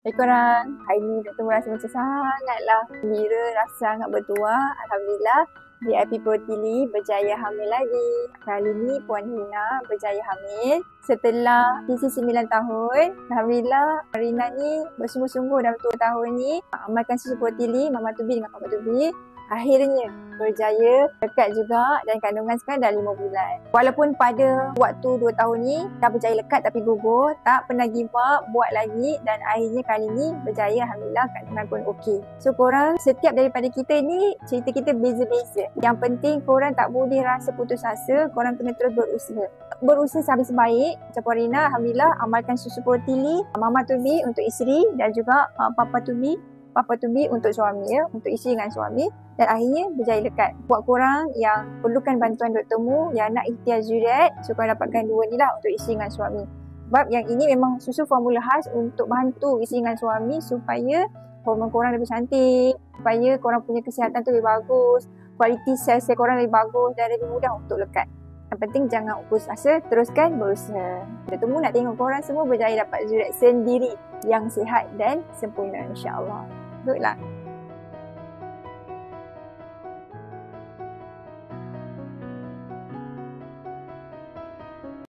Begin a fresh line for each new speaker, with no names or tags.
Hai korang, hari ni Dr. rasa macam sangatlah gembira, rasa sangat bertuah. Alhamdulillah, VIP Protili berjaya hamil lagi. Kali ni Puan Rina berjaya hamil setelah PC 9 tahun. Alhamdulillah, Rina ni bersungguh-sungguh dalam 2 tahun ni amalkan susu Protili, Mama Tubi dengan Papa Tubi. Akhirnya berjaya lekat juga dan kandungan sekarang dah 5 bulan. Walaupun pada waktu 2 tahun ni dah berjaya lekat tapi gugur, tak pernah give up, buat lagi dan akhirnya kali ni berjaya, Alhamdulillah kandungan pun okey. So korang, setiap daripada kita ni cerita kita beza-beza. Yang penting korang tak boleh rasa putus asa, korang kena terus berusaha. Berusaha sehabis baik. Macam Puan Rina, Alhamdulillah amalkan susu Protili, Mama Tubi untuk isteri dan juga Papa Tubi untuk suami ya, untuk isteri dengan suami. Dan akhirnya berjaya lekat. Buat korang yang perlukan bantuan Dr. Mu, yang nak ikhtiar Zuriat, so korang dapatkan 2 ni lah untuk isteri dengan suami. Sebab yang ini memang susu formula khas untuk bantu isteri dengan suami supaya hormon korang lebih cantik, supaya korang punya kesihatan tu lebih bagus, kualiti sel-sel korang lebih bagus dan lebih mudah untuk lekat. Yang penting jangan putus asa, teruskan berusaha. Dr. Mu nak tengok korang semua berjaya dapat Zuriat sendiri yang sihat dan sempurna, insya-Allah. Good luck.